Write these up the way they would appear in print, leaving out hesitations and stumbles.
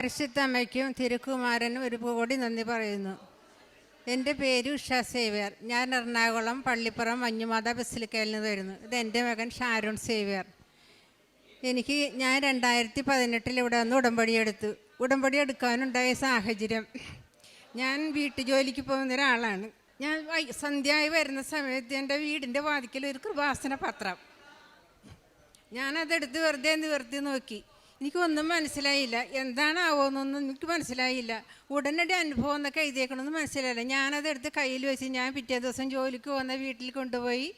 പരിശുദ്ധമ്മയ്ക്കും തിരുക്കുമാരനും ഒരു കോടി നന്ദി പറയുന്നു. എൻ്റെ പേര് ഉഷ സേവ്യർ. ഞാൻ എറണാകുളം പള്ളിപ്പുറം മഞ്ഞുമാത ബസിലിക്കയിൽ നിന്ന് വരുന്നു. ഇത് എൻ്റെ മകൻ ഷാരോൺ സേവ്യർ. ഞാൻ 2018 ഇവിടെ വന്ന് ഉടമ്പടി എടുക്കാനുണ്ടായ സാഹചര്യം, ഞാൻ വീട്ടുജോലിക്ക് പോകുന്ന ഒരാളാണ്. ഞാൻ സന്ധ്യയായി വരുന്ന സമയത്ത് എൻ്റെ വീടിൻ്റെ വാതിക്കൽ ഒരു കൃപാസന പത്രം, ഞാനതെടുത്ത് വെറുതെ നിവർത്തി നോക്കി. എനിക്കൊന്നും മനസ്സിലായില്ല, എന്താണാവോന്നൊന്നും എനിക്ക് മനസ്സിലായില്ല. ഉടനടി അനുഭവം എന്നൊക്കെ എഴുതിയേക്കണമെന്ന് മനസ്സിലായില്ല. ഞാനതെടുത്ത് കയ്യിൽ വെച്ച് ഞാൻ പിറ്റേ ദിവസം ജോലിക്ക് പോകുന്ന വീട്ടിൽ കൊണ്ടുപോയി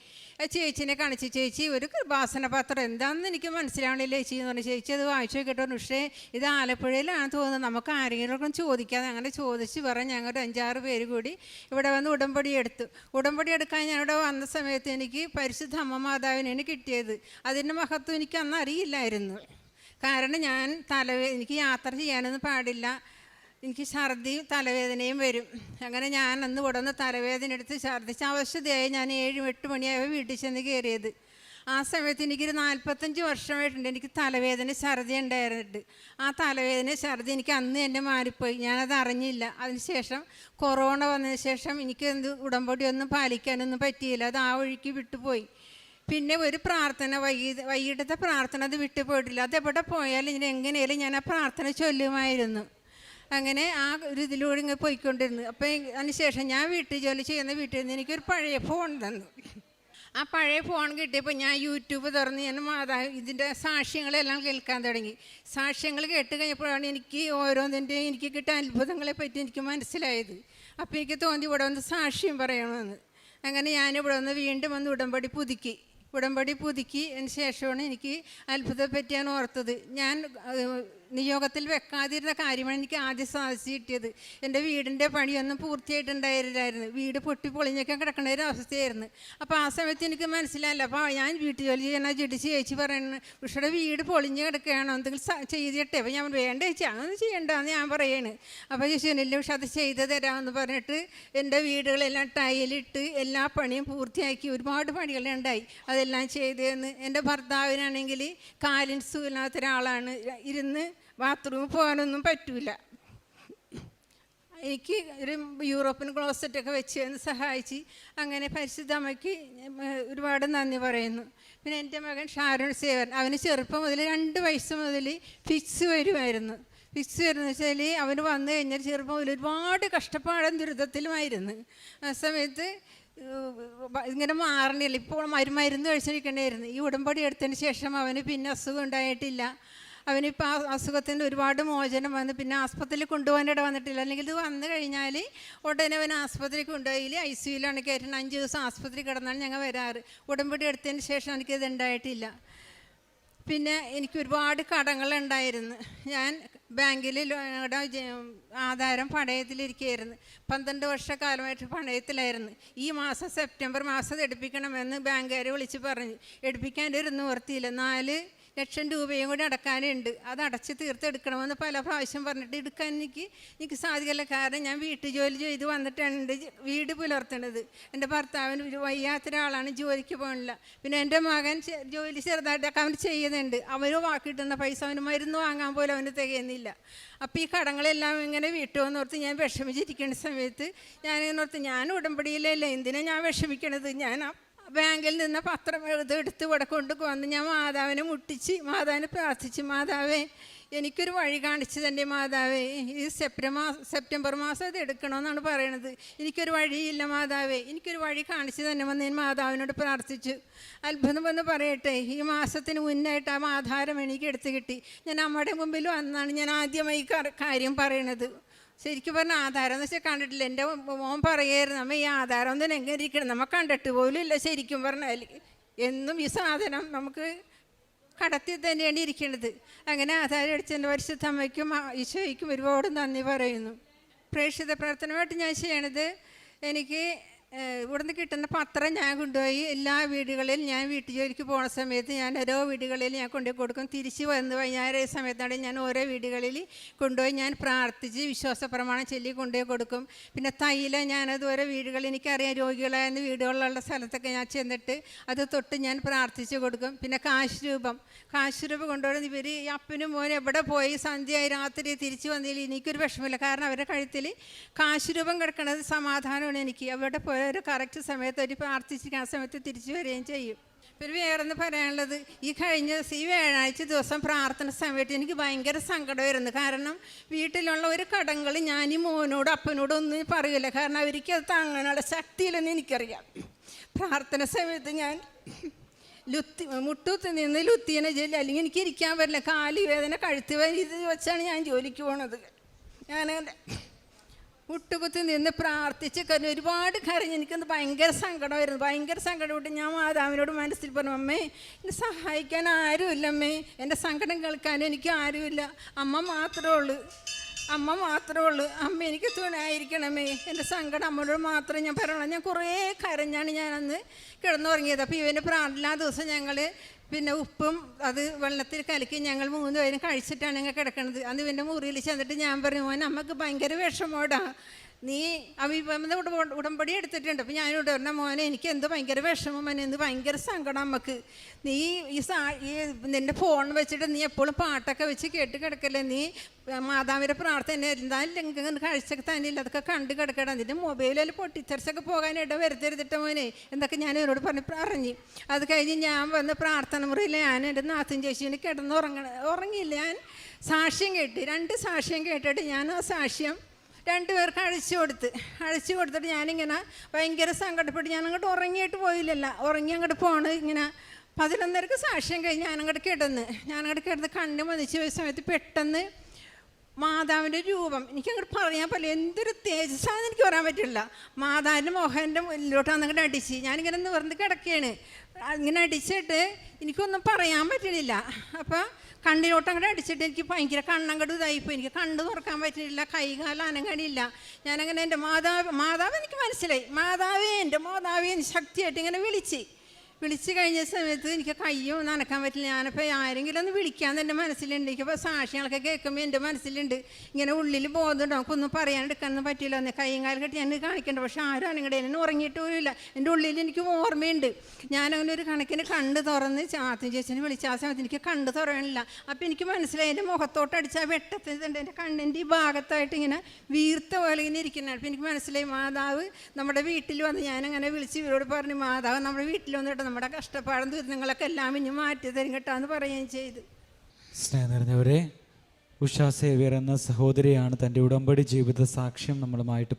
ചേച്ചിനെ കാണിച്ചു. ചേച്ചി, ഒരു കൃപാസന പത്രം എന്താണെന്ന് എനിക്ക് മനസ്സിലാവണില്ല ചേച്ചി എന്ന് പറഞ്ഞു. ചേച്ചി അത് വായിച്ചു നോക്കിട്ടോ, പക്ഷേ ഇത് ആലപ്പുഴയിലാണ് തോന്നുന്നത്, നമുക്ക് ആരെങ്കിലും ചോദിക്കാതെ. അങ്ങനെ ചോദിച്ച് പറഞ്ഞ് ഞങ്ങൾ 5-6 പേര് കൂടി ഇവിടെ വന്ന് ഉടമ്പടി എടുക്കാൻ ഞാൻ ഇവിടെ വന്ന സമയത്ത് എനിക്ക് പരിശുദ്ധ അമ്മ മാതാവിനാണ് കിട്ടിയത്. അതിൻ്റെ മഹത്വം എനിക്ക് അന്ന് അറിയില്ലായിരുന്നു. കാരണം എനിക്ക് യാത്ര ചെയ്യാനൊന്നും പാടില്ല, എനിക്ക് ഛർദിയും തലവേദനയും വരും. അങ്ങനെ ഞാൻ അന്ന് ഇവിടെ നിന്ന് തലവേദന എടുത്ത് ഛർദിച്ച് അവശതയായി ഞാൻ 7-8 മണിയായി വീട്ടിൽ ചെന്ന് കയറിയത്. ആ സമയത്ത് എനിക്കൊരു 45 വർഷമായിട്ടുണ്ട് എനിക്ക് തലവേദന ഛർദി ഉണ്ടായിരുന്നുണ്ട്. ആ തലവേദന ഛർദി എനിക്ക് അന്ന് തന്നെ മാറിപ്പോയി, ഞാനത് അറിഞ്ഞില്ല. അതിനുശേഷം കൊറോണ വന്നതിന് ശേഷം എനിക്ക് ഉടമ്പടിയൊന്നും പാലിക്കാനൊന്നും പറ്റിയില്ല, അത് ആ വഴിക്ക് വിട്ടുപോയി. പിന്നെ ഒരു പ്രാർത്ഥന, വൈകിട്ടത്തെ പ്രാർത്ഥന അത് വിട്ടുപോയിട്ടില്ല. അതെവിടെ പോയാലും എങ്ങനെയാലും ഞാൻ ആ പ്രാർത്ഥന ചൊല്ലുമായിരുന്നു. അങ്ങനെ ആ ഒരു ഇതിലൂടെ ഇങ്ങനെ പോയിക്കൊണ്ടിരുന്നു. അപ്പോൾ അതിനുശേഷം ഞാൻ ജോലി ചെയ്യുന്ന വീട്ടിൽ നിന്ന് എനിക്കൊരു പഴയ ഫോൺ തന്നു. ആ പഴയ ഫോൺ കിട്ടിയപ്പോൾ ഞാൻ യൂട്യൂബ് തുറന്ന് ഞാൻ ഇതിൻ്റെ സാക്ഷ്യങ്ങളെല്ലാം കേൾക്കാൻ തുടങ്ങി. സാക്ഷ്യങ്ങൾ കേട്ട് കഴിഞ്ഞപ്പോഴാണ് എനിക്ക് ഓരോന്നിൻ്റെയും എനിക്ക് കിട്ടിയ അത്ഭുതങ്ങളെ പറ്റി എനിക്ക് മനസ്സിലായത്. അപ്പോൾ എനിക്ക് തോന്നി ഇവിടെ വന്ന് സാക്ഷ്യം പറയണമെന്ന്. അങ്ങനെ ഞാനിവിടെ വന്ന് വീണ്ടും വന്ന് ഉടമ്പടി പുതുക്കി അതിന് ശേഷമാണ് എനിക്ക് അത്ഭുതത്തെ പറ്റി ഞാൻ ഓർത്തത്. ഞാൻ നിയോഗത്തിൽ വെക്കാതിരുന്ന കാര്യമാണ് എനിക്ക് ആദ്യം സാധിച്ചു കിട്ടിയത്. എൻ്റെ വീടിൻ്റെ പണിയൊന്നും പൂർത്തിയായിട്ടുണ്ടായിരുന്നില്ലായിരുന്നു, വീട് പൊളിഞ്ഞൊക്കെ കിടക്കുന്ന ഒരു അവസ്ഥയായിരുന്നു. അപ്പോൾ ആ സമയത്ത് എനിക്ക് മനസ്സിലായില്ല. അപ്പോൾ ഞാൻ വീട്ടു ജോലി ചെയ്യുന്ന ചേച്ചി പറയുന്നത്, ഉഷയുടെ വീട് പൊളിഞ്ഞ് കിടക്കുകയാണോ, എന്തെങ്കിലും ചെയ്തിട്ടെ? അപ്പോൾ ഞാൻ വേണ്ട ചേച്ചി, അങ്ങനെ ചെയ്യണ്ടെന്ന് ഞാൻ പറയാണ്. അപ്പോൾ ചേച്ചിനില്ല, പക്ഷെ അത് ചെയ്ത് തരാമെന്ന് പറഞ്ഞിട്ട് എൻ്റെ വീടുകളെല്ലാം ടൈലിട്ട് എല്ലാ പണിയും പൂർത്തിയാക്കി. ഒരുപാട് പണികളുണ്ടായി, അതെല്ലാം ചെയ്തതെന്ന്. എൻ്റെ ഭർത്താവിനാണെങ്കിൽ കാലിന് സുഖമില്ലാത്ത ഒരാളാണ്, ഇരുന്ന് ബാത്റൂമിൽ പോകാനൊന്നും പറ്റൂല. എനിക്ക് ഒരു യൂറോപ്യൻ ക്ലോസറ്റൊക്കെ വെച്ച് എന്ന് സഹായിച്ച്. അങ്ങനെ പരിശുദ്ധ അമ്മയ്ക്ക് ഒരുപാട് നന്ദി പറയുന്നു. പിന്നെ എൻ്റെ മകൻ ഷാരോൺ സേവ്യർ, അവന് ചെറുപ്പം മുതൽ 2 വയസ്സ് മുതൽ ഫിക്സ് വരുമായിരുന്നു. ഫിക്സ് വരുന്ന വെച്ചാൽ അവന് വന്നു കഴിഞ്ഞാൽ ചെറുപ്പം മുതൽ ഒരുപാട് കഷ്ടപ്പാടും ദുരിതത്തിലുമായിരുന്നു. ആ സമയത്ത് ഇങ്ങനെ മാറണില്ല. ഇപ്പോൾ മരുന്ന് കഴിച്ചിരിക്കണ്ടായിരുന്നു. ഈ ഉടമ്പടി എടുത്തതിന് ശേഷം അവന് പിന്നെ അസുഖം ഉണ്ടായിട്ടില്ല. അവനിപ്പോൾ ആ അസുഖത്തിൻ്റെ ഒരുപാട് മോചനം വന്ന് പിന്നെ ആസ്പത്രിയിൽ കൊണ്ടുപോകാനിട വന്നിട്ടില്ല. അല്ലെങ്കിൽ ഇത് വന്നു കഴിഞ്ഞാൽ ഉടനെ അവൻ ആസ്പത്രിയിൽ കൊണ്ടുപോയി ICUലാണ് കയറ്റുന്നത്. 5 ദിവസം ആസ്പത്രി കിടന്നാണ് ഞങ്ങൾ വരാറ്. ഉടമ്പടി എടുത്തതിന് ശേഷം എനിക്കിത് ഉണ്ടായിട്ടില്ല. പിന്നെ എനിക്ക് ഒരുപാട് കടങ്ങളുണ്ടായിരുന്നു. ഞാൻ ബാങ്കിൽ ആധാരം പണയത്തിലിരിക്കുകയായിരുന്നു. 12 വർഷക്കാലമായിട്ട് പണയത്തിലായിരുന്നു. ഈ മാസം സെപ്റ്റംബർ മാസം എടുപ്പിക്കണമെന്ന് ബാങ്കുകാരെ വിളിച്ച് പറഞ്ഞു. എടുപ്പിക്കാൻ ഒരു നിവൃത്തിയില്ല. 4 ലക്ഷം രൂപയും കൂടി അടക്കാനുണ്ട്. അത് അടച്ച് തീർത്തെടുക്കണമെന്ന് പല പ്രാവശ്യം പറഞ്ഞിട്ട് എടുക്കാൻ എനിക്ക് സാധിക്കില്ല. കാരണം ഞാൻ വീട്ടുജോലി ചെയ്ത് വന്നിട്ടാണ് എൻ്റെ വീട് പുലർത്തുന്നത്. എൻ്റെ ഭർത്താവിന് വയ്യാത്തൊരാളാണ്, ജോലിക്ക് പോകണില്ല. പിന്നെ എൻ്റെ മകൻ ജോലി ചെറുതായിട്ടൊക്കെ അവൻ ചെയ്യുന്നുണ്ട്. അവന് കിട്ടുന്ന പൈസ അവന് മരുന്ന് വാങ്ങാൻ പോലും അവന് തികയുന്നില്ല. അപ്പോൾ ഈ കടങ്ങളെല്ലാം ഇങ്ങനെ വീട്ടുമെന്നോർത്ത് ഞാൻ വിഷമിച്ചിരിക്കുന്ന സമയത്ത് ഞാൻ ഉടമ്പടിയിലല്ലേ, എന്തിനാണ് ഞാൻ വിഷമിക്കണത്? ഞാൻ ബാങ്കിൽ നിന്ന് പത്രം എടുത്ത് ഇവിടെ കൊണ്ടുവന്ന് ഞാൻ മാതാവിനെ മുട്ടിച്ച് മാതാവിനെ പ്രാർത്ഥിച്ച്, മാതാവേ എനിക്കൊരു വഴി കാണിച്ചു തന്നെ മാതാവേ, ഈ സെപ്റ്റംബർ മാസം ഇത് എടുക്കണമെന്നാണ് പറയണത്, എനിക്കൊരു വഴിയില്ല മാതാവേ, എനിക്കൊരു വഴി കാണിച്ചു തന്നെ വന്ന് ഞാൻ മാതാവിനോട് പ്രാർത്ഥിച്ചു. അത്ഭുതം എന്ന് പറയട്ടെ, ഈ മാസത്തിന് മുന്നായിട്ട് ആ ആധാരം എനിക്ക് എടുത്ത് കിട്ടി. ഞാൻ അമ്മയുടെ മുമ്പിൽ വന്നാണ് ഞാൻ ആദ്യമായി കാര്യം പറയണത്. ശരിക്കും പറഞ്ഞാൽ ആധാരം എന്ന് വെച്ചാൽ കണ്ടിട്ടില്ല. എൻ്റെ മോൻ പറയായിരുന്നു, അമ്മ ഈ ആധാരം ഒന്നും എങ്ങനെ ഇരിക്കണം, നമ്മൾ കണ്ടിട്ട് പോലും ഇല്ല. ശരിക്കും പറഞ്ഞാൽ എന്നും ഈ സാധനം നമുക്ക് കടത്തി തന്നെയാണ് ഇരിക്കുന്നത്. അങ്ങനെ ആധാരം അടിച്ചതിൻ്റെ പരിശുദ്ധ അമ്മയ്ക്കും ഈശോയ്ക്കും ഒരുപാട് നന്ദി പറയുന്നു. പ്രേക്ഷിത പ്രാർത്ഥനയായിട്ട് ഞാൻ ചെയ്യണത്, എനിക്ക് ഇവിടുന്ന് കിട്ടുന്ന പത്രം ഞാൻ കൊണ്ടുപോയി എല്ലാ വീടുകളിലും ഞാൻ വീട്ടു ജോലിക്ക് പോകുന്ന സമയത്ത് ഞാൻ ഓരോ വീടുകളിൽ ഞാൻ കൊണ്ടുപോയി കൊടുക്കും. തിരിച്ച് വന്ന് വൈകുന്നേരം സമയത്താണ് ഞാൻ ഓരോ വീടുകളിൽ കൊണ്ടുപോയി ഞാൻ പ്രാർത്ഥിച്ച് വിശ്വാസ പ്രമാണം ചൊല്ലി കൊണ്ടുപോയി കൊടുക്കും. പിന്നെ തൈലം ഞാനത് ഓരോ വീടുകളിൽ എനിക്കറിയാം രോഗികളായ വീടുകളിലുള്ള സ്ഥലത്തൊക്കെ ഞാൻ ചെന്നിട്ട് അത് തൊട്ട് ഞാൻ പ്രാർത്ഥിച്ച് കൊടുക്കും. പിന്നെ കാശ് രൂപം കൊണ്ടുപോയി ഇവർ ഈ അപ്പനും മോനും എവിടെ പോയി സന്ധ്യയായി രാത്രി തിരിച്ച് വന്നതിൽ എനിക്കൊരു വിഷമമില്ല. കാരണം അവരുടെ കഴുത്തിൽ കാശ് രൂപം കിടക്കുന്നത് സമാധാനമാണ് എനിക്ക്. അവിടെ പോയ ഒരു കറക്റ്റ് സമയത്ത് ഒരു പ്രാർത്ഥിച്ചിരിക്കുന്ന സമയത്ത് തിരിച്ചു വരികയും ചെയ്യും. പിന്നെ വേറൊന്ന് പറയാനുള്ളത്, ഈ കഴിഞ്ഞ ദിവസം ഈ വ്യാഴാഴ്ച ദിവസം പ്രാർത്ഥന സമയത്ത് എനിക്ക് ഭയങ്കര സങ്കടമായിരുന്നു. കാരണം വീട്ടിലുള്ള ഒരു കടങ്ങൾ ഞാൻ ഈ മോനോടും അപ്പനോടും ഒന്നും പറയില്ല. കാരണം അവർക്ക് അത് താങ്ങാനുള്ള ശക്തിയില്ലെന്ന് എനിക്കറിയാം. പ്രാർത്ഥന സമയത്ത് ഞാൻ മുട്ടൂത്ത് നിന്ന് ലുത്തീനെ ജോലി, അല്ലെങ്കിൽ എനിക്ക് ഇരിക്കാൻ പറ്റില്ല, കാല് വേദന കഴുത്ത് വേദന, ഇത് വെച്ചാണ് ഞാൻ ജോലിക്ക് പോണത്. ഞാനങ്ങനെ മുട്ടുകുത്തി നിന്ന് പ്രാർത്ഥിച്ച് ഒരുപാട് കരഞ്ഞ് എനിക്കത് ഭയങ്കര സങ്കടമായിരുന്നു. ഭയങ്കര സങ്കടപ്പെട്ട് ഞാൻ മാതാവിനോട് മനസ്സിൽ പറഞ്ഞു, അമ്മേ എന്നെ സഹായിക്കാൻ ആരുമില്ല, അമ്മേ എൻ്റെ സങ്കടം കേൾക്കാൻ എനിക്ക് ആരുമില്ല, അമ്മ മാത്രമേ ഉള്ളൂ, അമ്മ എനിക്ക് തുണയായിരിക്കണമേ, എൻ്റെ സങ്കടം അമ്മയോട് മാത്രമേ ഞാൻ പറയുള്ളൂ. ഞാൻ കുറേ കരഞ്ഞാണ് ഞാനന്ന് കിടന്നുറങ്ങിയത്. അപ്പോൾ ഇവൻ്റെ പ്രാർത്ഥന ദിവസം ഞങ്ങൾ പിന്നെ ഉപ്പും അത് വെള്ളത്തിൽ കലക്കി ഞങ്ങൾ 3 പേരും കഴിച്ചിട്ടാണ് ഞങ്ങൾ കിടക്കണത്. അന്ന് ഇവൻ്റെ മുറിയിൽ ചെന്നിട്ട് ഞാൻ പറഞ്ഞു, മോൻ നമുക്ക് ഭയങ്കര വിഷമോടാ, നീ ഉടമ്പടി എടുത്തിട്ടുണ്ട്. അപ്പോൾ ഞാനിവിടെ പറഞ്ഞ മോനെ എനിക്ക് എന്ത് ഭയങ്കര വിഷമം, മോനെ എന്ത് ഭയങ്കര സങ്കടം അമ്മക്ക്, നീ ഈ നിൻ്റെ ഫോൺ വെച്ചിട്ട് നീ എപ്പോഴും പാട്ടൊക്കെ വെച്ച് കേട്ട് കിടക്കല്ലേ, നീ മാതാവിൻ്റെ പ്രാർത്ഥന എന്തായാലും കഴിച്ചൊക്കെ തന്നെ ഇല്ല, അതൊക്കെ കണ്ട് കിടക്കണം, നിൻ്റെ മൊബൈലിൽ പൊട്ടിത്തെറിച്ചൊക്കെ പോകാൻ ഇട വരുത്തരുതിട്ട മോനെ എന്നൊക്കെ ഞാൻ ഇവരോട് പറഞ്ഞു. അത് കഴിഞ്ഞ് ഞാൻ വന്ന് പ്രാർത്ഥന മുറിയിൽ ഞാൻ എൻ്റെ നാത്തും ചേച്ചീനെ ഉറങ്ങിയില്ല. ഞാൻ സാക്ഷ്യം കേട്ട് 2 സാക്ഷ്യം കേട്ടിട്ട് ഞാൻ ആ സാക്ഷ്യം 2 പേർക്ക് അഴിച്ചു കൊടുത്തിട്ട് ഞാനിങ്ങനെ ഭയങ്കര സങ്കടപ്പെട്ട് ഞാൻ അങ്ങോട്ട് ഉറങ്ങിയിട്ട് പോയില്ലല്ലോ. ഉറങ്ങി അങ്ങോട്ട് പോണ് ഇങ്ങനെ 11:30 സാക്ഷ്യം കഴിഞ്ഞ് ഞാനങ്ങോട്ട് കിടന്ന് കണ്ണ് മതിച്ച് പോയ സമയത്ത് പെട്ടെന്ന് മാതാവിൻ്റെ രൂപം എനിക്കങ്ങോട്ട് പറയാൻ പറ്റില്ല, എന്തൊരു തേജസ്സാണെന്ന് എനിക്ക് പറയാൻ പറ്റില്ല. മാതാവിൻ്റെ മോഹൻ്റെ മുന്നിലോട്ടാണ് അങ്ങോട്ട് അടിച്ച് ഞാനിങ്ങനെ നിവർന്ന് കിടക്കുകയാണ്. ഇങ്ങനെ അടിച്ചിട്ട് എനിക്കൊന്നും പറയാൻ പറ്റണില്ല. അപ്പോൾ കണ്ണിലോട്ട് അങ്ങോട്ട് അടിച്ചിട്ട് എനിക്ക് ഭയങ്കര കണ്ണങ്ങോട്ട് ഇതായിപ്പോൾ എനിക്ക് കണ്ണ് തുറക്കാൻ പറ്റുന്നില്ല, കൈകാലം അനങ്ങണില്ല. ഞാനങ്ങനെ എൻ്റെ മാതാവ് എനിക്ക് മനസ്സിലായി, എൻ്റെ മാതാവേ ശക്തിയായിട്ട് ഇങ്ങനെ വിളിച്ച് കഴിഞ്ഞ സമയത്ത് എനിക്ക് കയ്യും നനക്കാൻ പറ്റില്ല. ഞാനിപ്പോൾ ആരെങ്കിലും ഒന്ന് വിളിക്കാൻ എൻ്റെ മനസ്സിലുണ്ട്. എനിക്കിപ്പോൾ സാക്ഷ്യങ്ങളൊക്കെ കേൾക്കുമ്പോൾ എൻ്റെ മനസ്സിലുണ്ട് ഇങ്ങനെ ഉള്ളിൽ ബോധമുണ്ട്, നമുക്കൊന്നും പറയാനെടുക്കാനൊന്നും പറ്റില്ല, ഒന്ന് കൈയും കാലം കെട്ടി ഞാൻ കാണിക്കേണ്ട. പക്ഷേ ആരും അനങ്ങടെ എന്നെ ഉറങ്ങിയിട്ട് പോലില്ല. എൻ്റെ ഉള്ളിൽ എനിക്ക് ഓർമ്മയുണ്ട്. ഞാനങ്ങനെ ഒരു കണക്കിന് കണ്ണ് തുറന്ന് ചാത്തും ചേച്ചിനെ വിളിച്ച ആ സമയത്ത് എനിക്ക് കണ്ണ് തുറയണില്ല. അപ്പോൾ എനിക്ക് മനസ്സിലായി എൻ്റെ മുഖത്തോട്ട് അടിച്ചാൽ വെട്ടത്തിട്ടുണ്ട് എൻ്റെ കണ്ണിൻ്റെ ഈ ഭാഗത്തായിട്ട് ഇങ്ങനെ വീർത്ത പോലെ ഇങ്ങനെ ഇരിക്കുന്നതാണ്. അപ്പോൾ എനിക്ക് മനസ്സിലായി മാതാവ് നമ്മുടെ വീട്ടിൽ വന്ന് ഞാനങ്ങനെ വിളിച്ച് ഇവരോട് പറഞ്ഞു, മാതാവ് നമ്മുടെ വീട്ടിൽ വന്നിട്ട് നമ്മുടെ കഷ്ടപ്പാടും ദുരിതങ്ങളൊക്കെ എല്ലാം ഇനി മാറ്റി തരും കേട്ടാന്ന് പറയുകയും ചെയ്തു. സ്നേഹം നിറഞ്ഞവരെ, ഉഷാ സേവ്യർ എന്ന സഹോദരിയാണ് തൻ്റെ ഉടമ്പടി ജീവിത സാക്ഷ്യം നമ്മളുമായിട്ട്